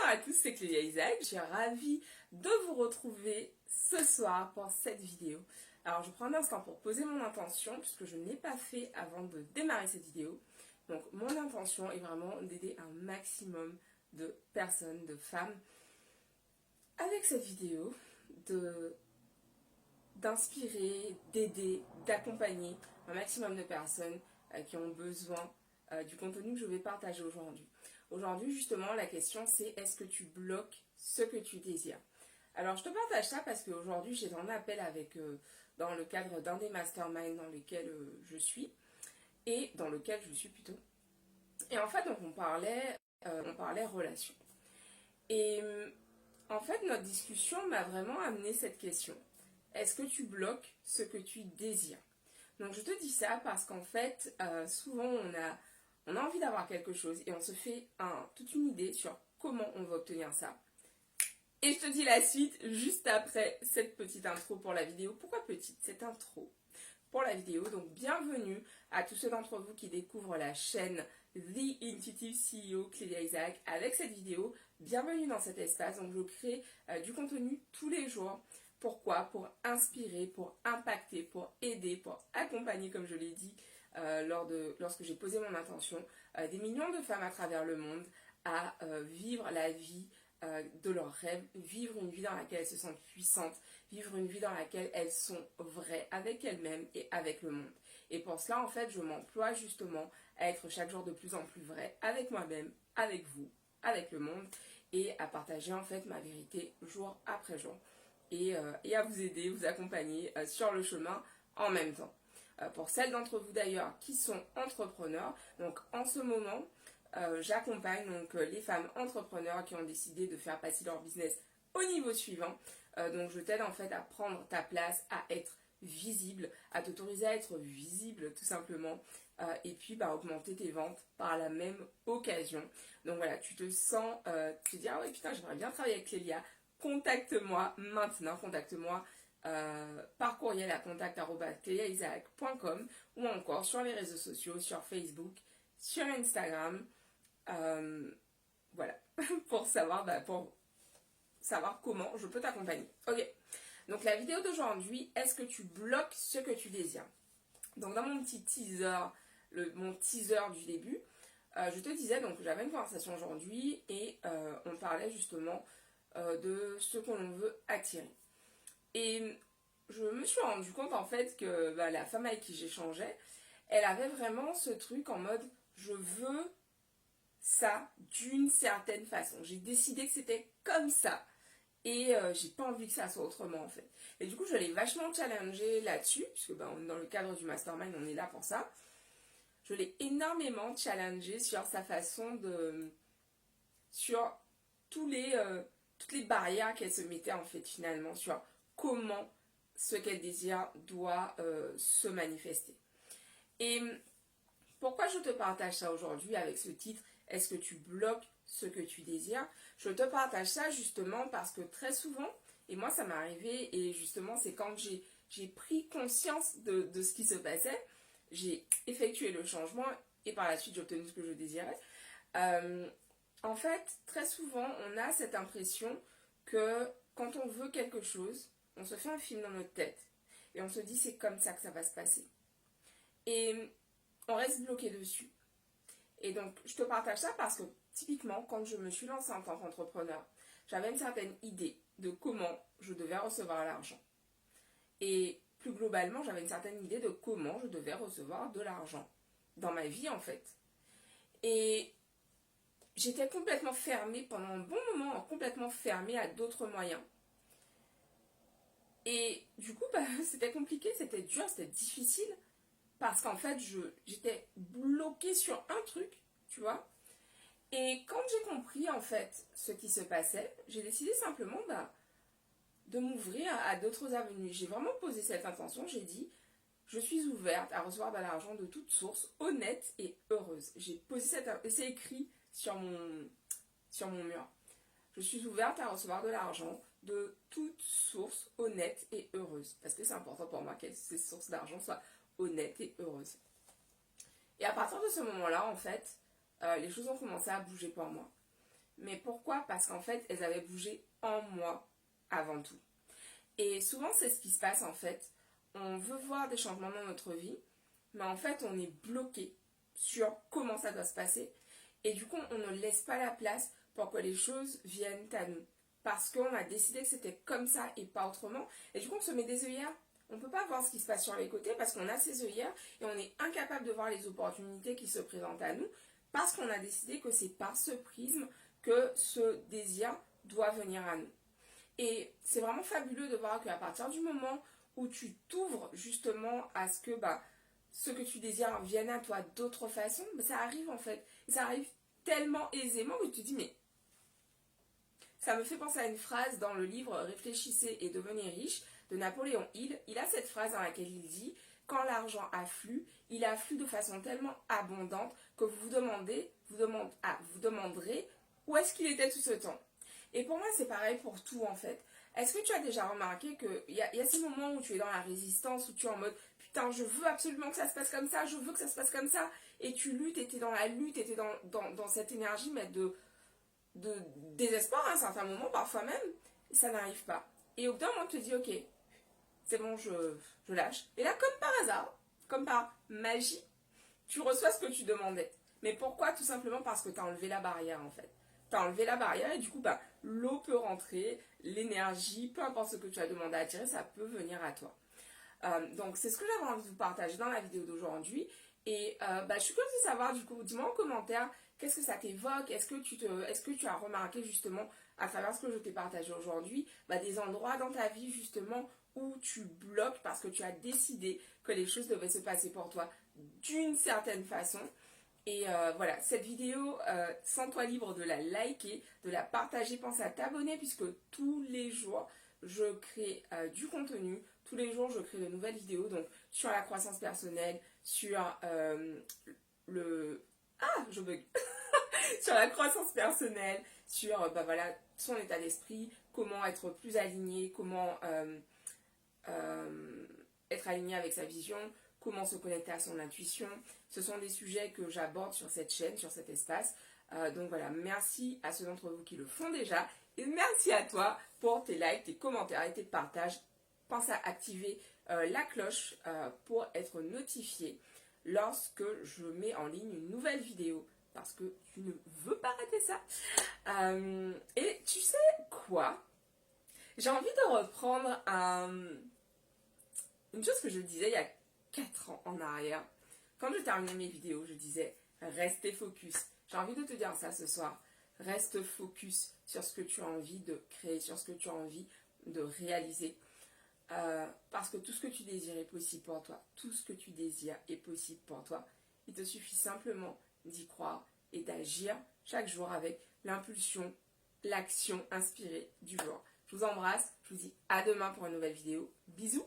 à tous, c'est Clélia Isaac. Je suis ravie de vous retrouver ce soir pour cette vidéo. Alors je prends un instant pour poser mon intention puisque je ne l'ai pas fait avant de démarrer cette vidéo. Donc mon intention est vraiment d'aider un maximum de personnes, de femmes avec cette vidéo, d'inspirer, d'aider, d'accompagner un maximum de personnes qui ont besoin du contenu que je vais partager aujourd'hui. Aujourd'hui, justement, la question c'est est-ce que tu bloques ce que tu désires? Alors, je te partage ça parce qu'aujourd'hui, j'ai un appel dans le cadre d'un des masterminds dans lesquels je suis, et dans lequel je suis plutôt. Et en fait, donc, on parlait relations. Et en fait, notre discussion m'a vraiment amené cette question. Est-ce que tu bloques ce que tu désires? Donc je te dis ça parce qu'en fait, souvent on a envie d'avoir quelque chose et on se fait toute une idée sur comment on va obtenir ça. Et je te dis la suite juste après cette petite intro pour la vidéo. Pourquoi petite? Cette intro pour la vidéo. Donc bienvenue à tous ceux d'entre vous qui découvrent la chaîne The Intuitive CEO Clélia Isaac avec cette vidéo. Bienvenue dans cet espace. Donc je crée du contenu tous les jours. Pourquoi? Pour inspirer, pour impacter, pour aider, pour accompagner, comme je l'ai dit lorsque j'ai posé mon intention, des millions de femmes à travers le monde à vivre la vie de leurs rêves, vivre une vie dans laquelle elles se sentent puissantes, vivre une vie dans laquelle elles sont vraies avec elles-mêmes et avec le monde. Et pour cela, en fait, je m'emploie justement à être chaque jour de plus en plus vraie avec moi-même, avec vous, avec le monde, et à partager en fait ma vérité jour après jour. Et à vous aider, vous accompagner sur le chemin en même temps. Pour celles d'entre vous d'ailleurs qui sont entrepreneurs, donc en ce moment, j'accompagne donc les femmes entrepreneurs qui ont décidé de faire passer leur business au niveau suivant. Donc je t'aide en fait à prendre ta place, à être visible, à t'autoriser à être visible tout simplement, et puis augmenter tes ventes par la même occasion. Donc voilà, tu te sens, tu te dis ah ouais putain j'aimerais bien travailler avec Clélia. Contacte-moi maintenant, contacte-moi par courriel à contact@cléliaisaac.com ou encore sur les réseaux sociaux, sur Facebook, sur Instagram, voilà, pour savoir comment je peux t'accompagner. Ok, donc la vidéo d'aujourd'hui, est-ce que tu bloques ce que tu désires? Donc dans mon petit teaser, mon teaser du début, je te disais donc j'avais une conversation aujourd'hui et on parlait justement de ce que l'on veut attirer. Et je me suis rendu compte en fait que la femme avec qui j'échangeais, elle avait vraiment ce truc en mode je veux ça d'une certaine façon. J'ai décidé que c'était comme ça et j'ai pas envie que ça soit autrement en fait. Et du coup je l'ai vachement challengée là-dessus, puisque dans le cadre du mastermind on est là pour ça. Je l'ai énormément challengée sur sa façon sur toutes les barrières qu'elle se mettait en fait finalement sur comment ce qu'elle désire doit se manifester. Et pourquoi je te partage ça aujourd'hui avec ce titre, est-ce que tu bloques ce que tu désires? Je te partage ça justement parce que très souvent, et moi ça m'est arrivé, et justement c'est quand j'ai pris conscience de ce qui se passait, j'ai effectué le changement et par la suite j'ai obtenu ce que je désirais. En fait, très souvent, on a cette impression que quand on veut quelque chose, on se fait un film dans notre tête et on se dit c'est comme ça que ça va se passer. Et on reste bloqué dessus. Et donc, je te partage ça parce que typiquement, quand je me suis lancée en tant qu'entrepreneur, j'avais une certaine idée de comment je devais recevoir l'argent. Et plus globalement, j'avais une certaine idée de comment je devais recevoir de l'argent dans ma vie en fait. Et j'étais complètement fermée pendant un bon moment, complètement fermée à d'autres moyens. Et du coup, c'était compliqué, c'était dur, c'était difficile. Parce qu'en fait, j'étais bloquée sur un truc, tu vois. Et quand j'ai compris, en fait, ce qui se passait, j'ai décidé simplement de m'ouvrir à d'autres avenues. J'ai vraiment posé cette intention, j'ai dit, je suis ouverte à recevoir de l'argent de toute source, honnête et heureuse. J'ai posé c'est écrit sur mon mur. Je suis ouverte à recevoir de l'argent de toute source honnête et heureuse. Parce que c'est important pour moi que ces sources d'argent soient honnêtes et heureuses. Et à partir de ce moment-là, en fait, les choses ont commencé à bouger pour moi. Mais pourquoi? Parce qu'en fait, elles avaient bougé en moi avant tout. Et souvent, c'est ce qui se passe en fait. On veut voir des changements dans notre vie, mais en fait, on est bloqué sur comment ça doit se passer. Et du coup, on ne laisse pas la place pour que les choses viennent à nous. Parce qu'on a décidé que c'était comme ça et pas autrement. Et du coup, on se met des œillères. On ne peut pas voir ce qui se passe sur les côtés parce qu'on a ces œillères et on est incapable de voir les opportunités qui se présentent à nous parce qu'on a décidé que c'est par ce prisme que ce désir doit venir à nous. Et c'est vraiment fabuleux de voir qu'à partir du moment où tu t'ouvres justement à ce que ce que tu désires vienne à toi d'autres façons, ça arrive en fait. Et ça arrive tellement aisément que tu te dis mais ça me fait penser à une phrase dans le livre Réfléchissez et devenez riche de Napoléon Hill. Il a cette phrase dans laquelle il dit quand l'argent afflue, il afflue de façon tellement abondante que vous demanderez où est-ce qu'il était tout ce temps. Et pour moi, c'est pareil pour tout en fait. Est-ce que tu as déjà remarqué qu'il y a ces moments où tu es dans la résistance, où tu es en mode putain, je veux absolument que ça se passe comme ça, je veux que ça se passe comme ça, et tu luttes, et tu es dans la lutte, et tu es dans cette énergie mais de désespoir à un certain moment, parfois même, ça n'arrive pas. Et au bout d'un moment, tu te dis ok, c'est bon, je lâche. Et là, comme par hasard, comme par magie, tu reçois ce que tu demandais. Mais pourquoi? Tout simplement parce que tu as enlevé la barrière en fait. Tu as enlevé la barrière et du coup, l'eau peut rentrer, l'énergie, peu importe ce que tu as demandé à attirer, ça peut venir à toi. Donc, c'est ce que j'avais envie de vous partager dans la vidéo d'aujourd'hui. Et je suis curieuse de savoir, du coup, dis-moi en commentaire, qu'est-ce que ça t'évoque? Est-ce que tu as remarqué justement, à travers ce que je t'ai partagé aujourd'hui, des endroits dans ta vie justement où tu bloques parce que tu as décidé que les choses devaient se passer pour toi d'une certaine façon. Et voilà, cette vidéo, sens-toi libre de la liker, de la partager, pense à t'abonner puisque tous les jours, je crée du contenu. Tous les jours, je crée de nouvelles vidéos donc sur la croissance personnelle, sur le... Ah, je bug sur la croissance personnelle, sur son état d'esprit, comment être plus aligné, comment être aligné avec sa vision, comment se connecter à son intuition. Ce sont des sujets que j'aborde sur cette chaîne, sur cet espace. Donc voilà, merci à ceux d'entre vous qui le font déjà. Et merci à toi pour tes likes, tes commentaires et tes partages. Pense à activer la cloche pour être notifié lorsque je mets en ligne une nouvelle vidéo. Parce que tu ne veux pas rater ça. Et tu sais quoi? J'ai envie de reprendre une chose que je disais il y a 4 ans en arrière. Quand je terminais mes vidéos, je disais restez focus. J'ai envie de te dire ça ce soir. Reste focus sur ce que tu as envie de créer, sur ce que tu as envie de réaliser. Parce que tout ce que tu désires est possible pour toi. Tout ce que tu désires est possible pour toi. Il te suffit simplement d'y croire et d'agir chaque jour avec l'impulsion, l'action inspirée du jour. Je vous embrasse, je vous dis à demain pour une nouvelle vidéo. Bisous!